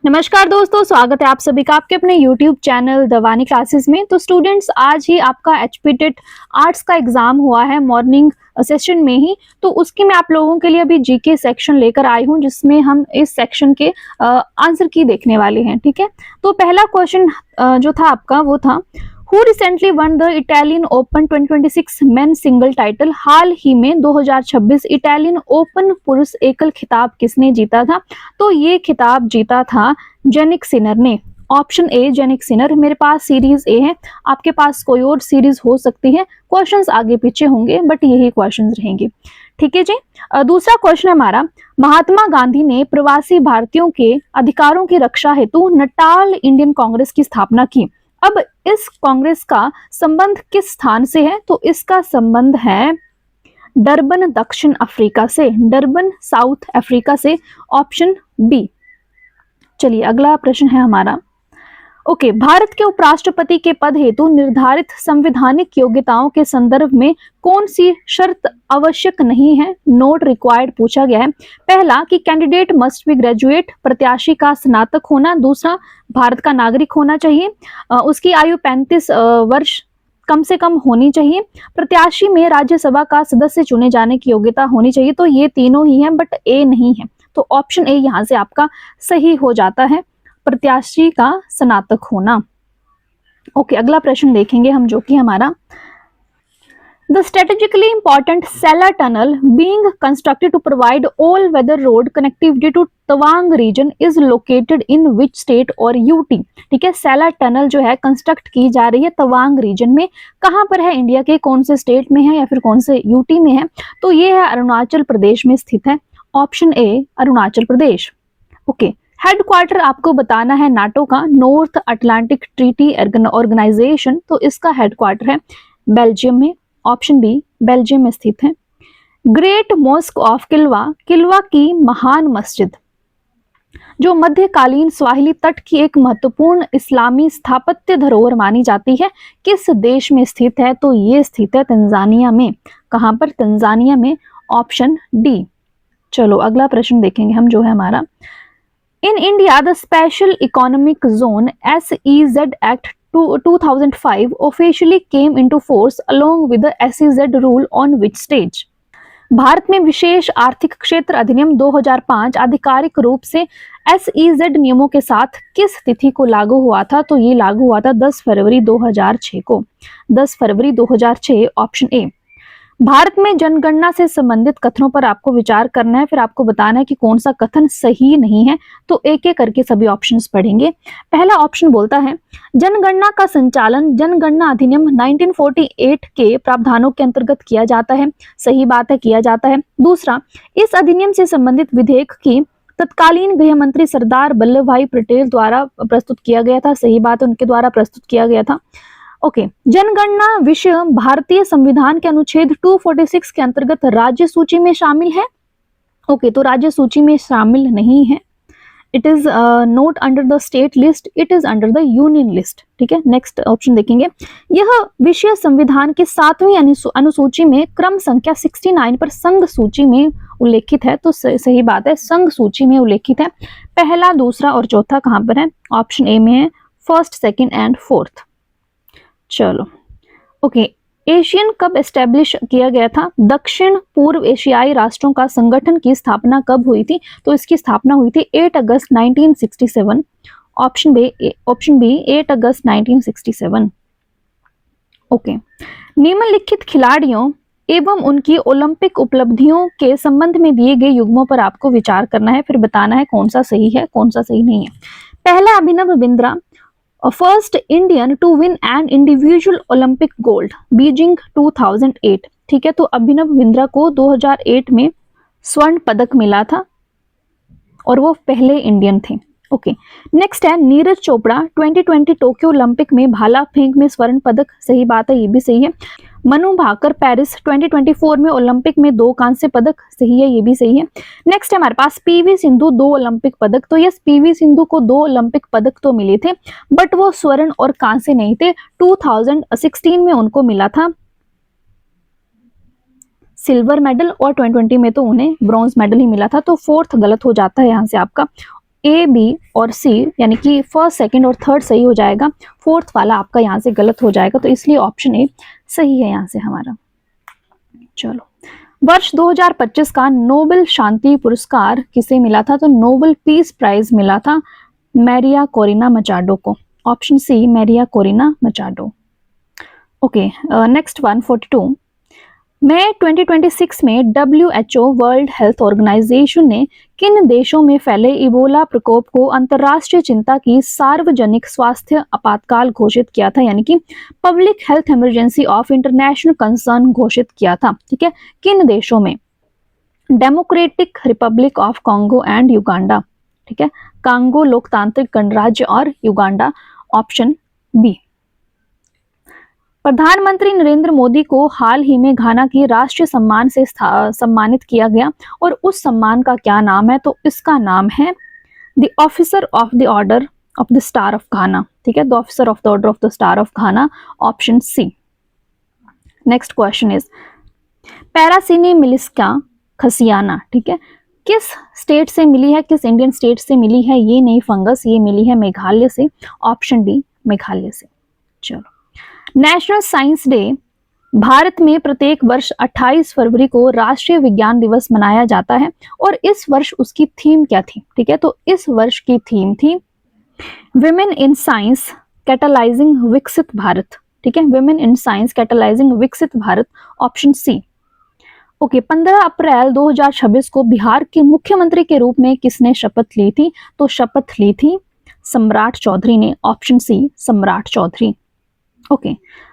नमस्कार दोस्तों, स्वागत है आप सभी का आपके अपने YouTube channel the Vani classes में। तो स्टूडेंट्स, आज ही आपका एचपीटेट आर्ट्स का एग्जाम हुआ है मॉर्निंग सेशन में ही। तो उसकी मैं आप लोगों के लिए अभी जीके सेक्शन लेकर आई हूं, जिसमें हम इस सेक्शन के आंसर की देखने वाले हैं। ठीक है, तो पहला क्वेश्चन जो था आपका वो था, who recently won the Italian open 2026 men single title. हाल ही में 2026 इटालियन ओपन पुरुष एकल खिताब किसने जीता था? तो ये खिताब जीता था जेनिक सिनर ने। Option A Jannik Sinner. मेरे पास सीरीज ए है, आपके पास कोई और सीरीज हो सकती है, क्वेश्चंस आगे पीछे होंगे बट यही क्वेश्चंस रहेंगे। ठीक है जी। दूसरा क्वेश्चन है हमारा, महात्मा गांधी ने प्रवासी भारतीयों के अधिकारों की रक्षा हेतु नटाल इंडियन कांग्रेस की स्थापना की। अब इस कांग्रेस का संबंध किस स्थान से है? तो इसका संबंध है डरबन, दक्षिण अफ्रीका से, डरबन साउथ अफ्रीका से। Option B. चलिए अगला प्रश्न है हमारा। ओके, भारत के उपराष्ट्रपति के पद हेतु निर्धारित संवैधानिक योग्यताओं के संदर्भ में कौन सी शर्त आवश्यक नहीं है, नोट रिक्वायर्ड पूछा गया है। पहला कि कैंडिडेट मस्ट बी ग्रेजुएट, प्रत्याशी का स्नातक होना। दूसरा, भारत का नागरिक होना चाहिए, उसकी आयु 35 वर्ष कम से कम होनी चाहिए। प्रत्याशी में राज्यसभा का सदस्य चुने जाने की योग्यता होनी चाहिए। तो ये तीनों ही हैं बट ए नहीं है, तो ऑप्शन ए यहां से आपका सही हो जाता है, प्रत्याशी का स्नातक होना। ओके, अगला प्रश्न देखेंगे हम, जो कि हमारा, the strategically important Sela tunnel being constructed to provide all weather road connectivity to Tawang region is located in which state और यूटी। ठीक है, सेला टनल जो है कंस्ट्रक्ट की जा रही है तवांग रीजन में। कहां पर है? इंडिया के कौन से स्टेट में है या फिर कौन से यूटी में है? तो ये है अरुणाचल प्रदेश में स्थित है। Option A Arunachal Pradesh. Okay, headquarter आपको बताना है नाटो का, नॉर्थ अटलांटिक ट्रीटी ऑर्गेनाइजेशन। तो इसका हेडक्वार्टर है बेल्जियम में। ऑप्शन बी बेल्जियम में स्थित है। ग्रेट मॉस्क ऑफ किल्वा, किल्वा की महान मस्जिद जो मध्यकालीन स्वाहिली तट की एक महत्वपूर्ण इस्लामी स्थापत्य धरोहर मानी जाती है, किस देश में स्थित है? तो ये स्थित है तंजानिया में। कहां पर? तंजानिया में। Option D. चलो अगला प्रश्न देखेंगे हम, जो है हमारा, In India, the Special Economic Zone SEZ Act 2005 officially came into force along with the SEZ rule on which stage? Bharat में विशेष आर्थिक क्षेत्र अधिनियम 2005 आधिकारिक रूप से SEZ नियमों के साथ किस तिथि को लागू हुआ था? तो ये लागू हुआ था 10 फरवरी 2006 को। 10 फरवरी 2006। Option A. भारत में जनगणना से संबंधित कथनों पर आपको विचार करना है, फिर आपको बताना है कि कौन सा कथन सही नहीं है। तो एक एक करके सभी ऑप्शंस पढ़ेंगे। पहला ऑप्शन बोलता है, जनगणना का संचालन जनगणना अधिनियम 1948 के प्रावधानों के अंतर्गत किया जाता है। सही बात है, किया जाता है। दूसरा, इस अधिनियम से संबंधित विधेयक की तत्कालीन गृह मंत्री सरदार वल्लभ भाई पटेल द्वारा प्रस्तुत किया गया था। सही बात है, उनके द्वारा प्रस्तुत किया गया था। ओके, जनगणना विषय भारतीय संविधान के अनुच्छेद 246 के अंतर्गत राज्य सूची में शामिल है। ओके, तो राज्य सूची में शामिल नहीं है। It is not under the state list, it is under the union list. ठीक है, नेक्स्ट ऑप्शन देखेंगे। यह विषय संविधान के 7वीं अनुसूची में क्रम संख्या 69 पर संघ सूची में उल्लेखित है। तो सही बात है, संघ सूची में उल्लेखित है। पहला, दूसरा और चौथा कहां पर है? ऑप्शन ए में है, फर्स्ट, सेकेंड एंड फोर्थ। चलो ओके, एशियन कब एस्टेब्लिश किया गया था? दक्षिण पूर्व एशियाई राष्ट्रों का संगठन की स्थापना कब हुई थी? तो इसकी स्थापना हुई थी 8 अगस्त 1967। ऑप्शन बी 8 अगस्त 1967। ओके, निम्नलिखित खिलाड़ियों एवं उनकी ओलंपिक उपलब्धियों के संबंध में दिए गए युग्मों पर आपको विचार करना है, फिर बताना है कौन सा सही है कौन सा सही नहीं है। पहला, Abhinav Bindra, first Indian to win an individual Olympic gold, Beijing 2008। ठीक है, तो अभिनव बिंद्रा को 2008 में स्वर्ण पदक मिला था और वो पहले इंडियन थे। ओके, नेक्स्ट है नीरज चोपड़ा, 2020 टोक्यो ओलंपिक में भाला फेंक में स्वर्ण पदक। सही बात है, ये भी सही है। मनु भाकर, पेरिस 2024 में ओलंपिक में 2 कांस्य पदक। सही है, ये भी सही है। नेक्स्ट है हमारे पास पीवी सिंधु, 2 ओलंपिक पदक। तो यस, पीवी सिंधु को 2 ओलंपिक पदक तो मिले थे बट वो स्वर्ण और कांस्य नहीं थे। 2016 में उनको मिला था सिल्वर मेडल और 2020 में तो उन्हें ब्रॉन्ज मेडल ही मिला था। तो फोर्थ गलत हो जाता है यहाँ से आपका। ए, बी और सी यानी कि फर्स्ट, सेकंड और थर्ड सही हो जाएगा, फोर्थ वाला आपका यहाँ से गलत हो जाएगा, तो इसलिए ऑप्शन ए सही है यहाँ से हमारा। चलो, वर्ष 2025 का नोबेल शांति पुरस्कार किसे मिला था? तो नोबेल पीस प्राइज मिला था मैरिया कोरिना मचाडो को। Option C Maria Corina Machado. Okay, next one 42। मई 2026 में WHO वर्ल्ड हेल्थ ऑर्गेनाइजेशन ने किन देशों में फैले इबोला प्रकोप को अंतर्राष्ट्रीय चिंता की सार्वजनिक स्वास्थ्य आपातकाल घोषित किया था, यानी कि public health emergency of international concern घोषित किया था? ठीक है, किन देशों में? Democratic Republic of Congo and Uganda. ठीक है, कांगो लोकतांत्रिक गणराज्य और युगांडा। Option B. प्रधानमंत्री नरेंद्र मोदी को हाल ही में घाना की राष्ट्रीय सम्मान से सम्मानित किया गया और उस सम्मान का क्या नाम है? तो इसका नाम है the officer of the order of the star of Ghana. ठीक है, the officer of the order of the star of Ghana. Option C. Next question is पैरासिनेमिलिस्का खसियाना, ठीक है, किस स्टेट से मिली है, किस इंडियन स्टेट से मिली है ये नई फंगस? ये मिली है मेघालय से। ऑप्शन डी मेघालय से। चलो, नेशनल साइंस डे भारत में प्रत्येक वर्ष 28 फरवरी को राष्ट्रीय विज्ञान दिवस मनाया जाता है और इस वर्ष उसकी थीम क्या थी? ठीक है, तो इस वर्ष की थीम थी women in science catalysing Viksit Bharat. ठीक है, women in science catalysing Viksit Bharat. Option C. Okay, 15 अप्रैल 2026 को बिहार के मुख्यमंत्री के रूप में किसने शपथ ली थी? तो शपथ ली थी सम्राट चौधरी ने। ऑप्शन सी सम्राट चौधरी। ओके,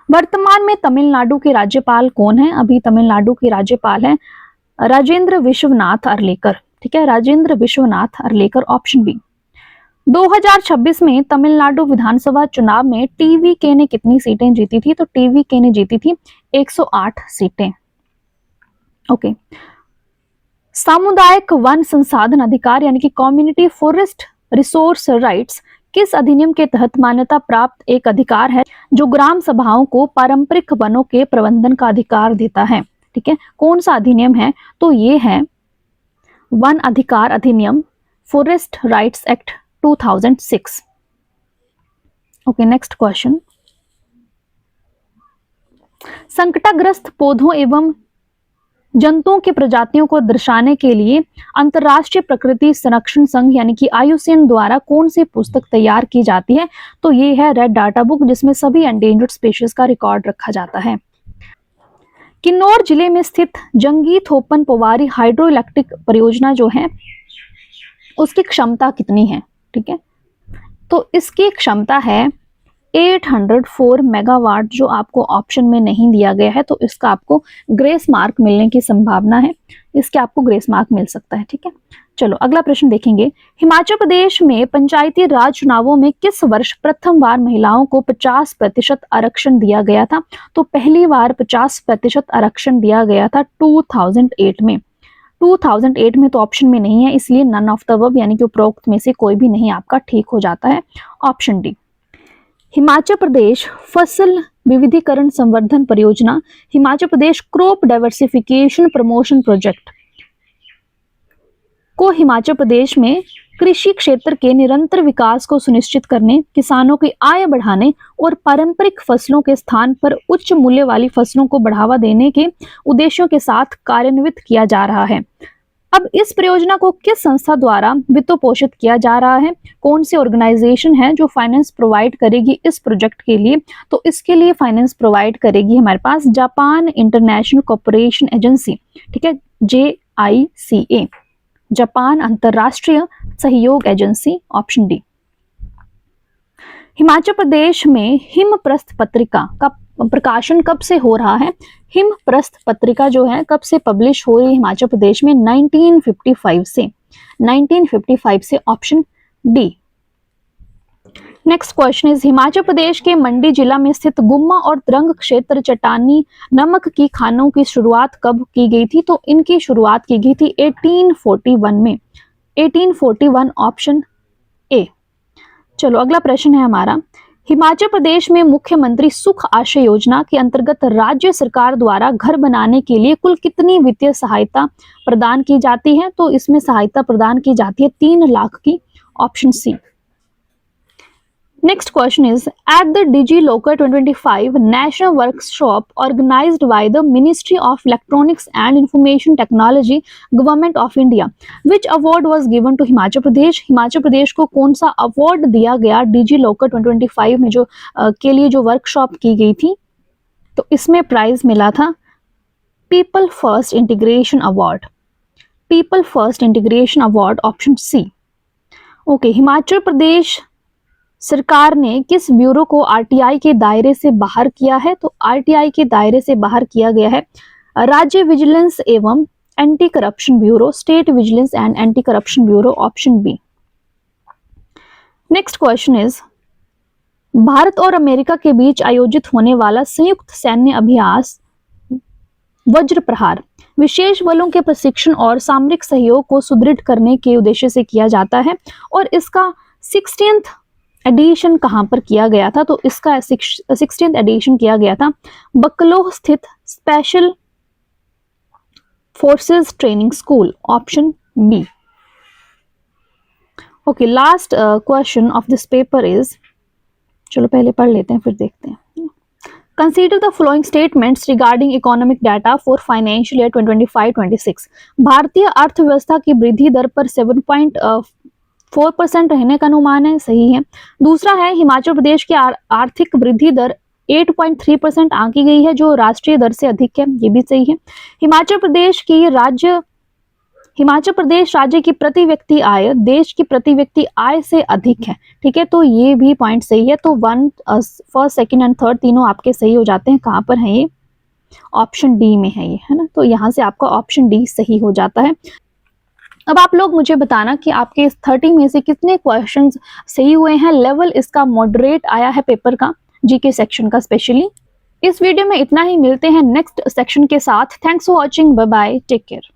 वर्तमान में तमिलनाडु के राज्यपाल कौन है? अभी तमिलनाडु के राज्यपाल हैं राजेंद्र विश्वनाथ अर्लेकर। ठीक है, राजेंद्र विश्वनाथ अर्लेकर। Option B. 2026 में तमिलनाडु विधानसभा चुनाव में टीवीके ने कितनी सीटें जीती थी? तो टीवीके ने जीती थी 108 सीटें। ओके, सामुदायिक वन संसाधन अधिकार यानी कि कम्युनिटी फॉरेस्ट रिसोर्स राइट्स किस अधिनियम के तहत मान्यता प्राप्त एक अधिकार है जो ग्राम सभाओं को पारंपरिक वनों के प्रबंधन का अधिकार देता है? ठीक है, कौन सा अधिनियम है? तो ये है वन अधिकार अधिनियम, forest rights act 2006। Okay, next question. संकटग्रस्त पौधों एवं जंतुओं की प्रजातियों को दर्शाने के लिए अंतर्राष्ट्रीय प्रकृति संरक्षण संघ यानी कि IUCN द्वारा कौन सी पुस्तक तैयार की जाती है? तो ये है रेड डाटा बुक, जिसमें सभी एंडेंजर्ड स्पीशीज का रिकॉर्ड रखा जाता है। किन्नौर जिले में स्थित जंगी थोपन पोवारी हाइड्रो इलेक्ट्रिक परियोजना जो है उसकी क्षमता कितनी है? ठीक है, तो इसकी क्षमता है 804 मेगावाट, जो आपको ऑप्शन में नहीं दिया गया है, तो इसका आपको ग्रेस मार्क मिलने की संभावना है, इसके आपको ग्रेस मार्क मिल सकता है। ठीक है, चलो अगला प्रश्न देखेंगे। हिमाचल प्रदेश में पंचायती राज चुनावों में किस वर्ष प्रथम बार महिलाओं को 50% आरक्षण दिया गया था? तो पहली बार 50% आरक्षण दिया गया था 2008 में। 2008 में तो ऑप्शन में नहीं है, इसलिए नन ऑफ द अबव यानी कि उपरोक्त में से कोई भी नहीं आपका ठीक हो जाता है। Option D. हिमाचल प्रदेश फसल विविधीकरण संवर्धन परियोजना, Himachal Pradesh crop diversification promotion project को हिमाचल प्रदेश में कृषि क्षेत्र के निरंतर विकास को सुनिश्चित करने, किसानों की आय बढ़ाने और पारंपरिक फसलों के स्थान पर उच्च मूल्य वाली फसलों को बढ़ावा देने के उद्देश्यों के साथ कार्यान्वित किया जा रहा है। अब इस परियोजना को किस संस्था द्वारा वित्त पोषित किया जा रहा है? कौन सी ऑर्गेनाइजेशन है जो फाइनेंस प्रोवाइड करेगी इस प्रोजेक्ट के लिए? तो इसके लिए फाइनेंस प्रोवाइड करेगी हमारे पास जापान इंटरनेशनल कोऑपरेशन एजेंसी। ठीक है, JICA, जापान अंतरराष्ट्रीय सहयोग agency. Option D. Himachal Pradesh में हिमप्रस्थ पत्रिका का प्रकाशन कब से हो रहा है? हिमप्रस्थ पत्रिका जो है कब से पब्लिश हो रही है हिमाचल प्रदेश में? 1955 से। 1955 से। Option D. Next question is Himachal Pradesh के मंडी जिला में स्थित गुम्मा और द्रंग क्षेत्र चट्टानी नमक की खानों की शुरुआत कब की गई थी? तो इनकी शुरुआत की गई थी 1841 में। 1841 ऑप्शन ए। चलो अगला प्रश्न है हमारा, हिमाचल प्रदेश में मुख्यमंत्री सुख आश्रय योजना के अंतर्गत राज्य सरकार द्वारा घर बनाने के लिए कुल कितनी वित्तीय सहायता प्रदान की जाती है? तो इसमें सहायता प्रदान की जाती है 3 लाख की। Option C. Next question is, at the DigiLocker 2025 national workshop organized by the Ministry of Electronics and Information Technology, Government of India, which award was given to Himachal Pradesh? Himachal Pradesh को कौन सा अवार्ड दिया गया DigiLocker 2025 में जो के लिए जो वर्कशॉप की गई थी? तो इसमें प्राइज मिला था people first integration award, people first integration award, option C. Okay, Himachal Pradesh सरकार ने किस ब्यूरो को आरटीआई के दायरे से बाहर किया है? तो आरटीआई के दायरे से बाहर किया गया है राज्य विजिलेंस एवं anti corruption bureau, state vigilance and anti corruption bureau, option B. Next question is, Bharat और अमेरिका के बीच आयोजित होने वाला संयुक्त सैन्य अभ्यास वज्र प्रहार विशेष बलों के प्रशिक्षण और सामरिक सहयोग को सुदृढ़ करने के उद्देश्य से किया जाता है और इसका 16th एडिशन कहां पर किया गया था? तो इसका 16th एडिशन किया गया था बकलोह स्थित special forces training school, option B. Okay, last question of this paper is, चलो पहले पढ़ लेते हैं फिर देखते हैं। Consider the following statements regarding economic data for financial year 2025-26। भारतीय अर्थव्यवस्था की वृद्धि दर पर 7.4% रहने का अनुमान है, सही है। दूसरा है, हिमाचल प्रदेश की आर्थिक वृद्धि दर 8.3% आंकी गई है, जो राष्ट्रीय दर से अधिक है, ये भी सही है। हिमाचल प्रदेश राज्य की प्रति व्यक्ति आय देश की प्रति व्यक्ति आय से अधिक है, ठीक है, तो ये भी पॉइंट सही है। तो फर्स्ट, सेकंड एंड थर्ड तीनों आपके सही हो जाते हैं। कहाँ पर है ये? ऑप्शन डी में है ये, है ना। तो यहाँ से आपका ऑप्शन डी सही हो जाता है। अब आप लोग मुझे बताना कि आपके इस 30 में से कितने क्वेश्चंस सही हुए हैं। लेवल इसका मॉडरेट आया है पेपर का, जीके सेक्शन का स्पेशली। इस वीडियो में इतना ही, मिलते हैं नेक्स्ट सेक्शन के साथ। Thanks for watching, bye bye, take care.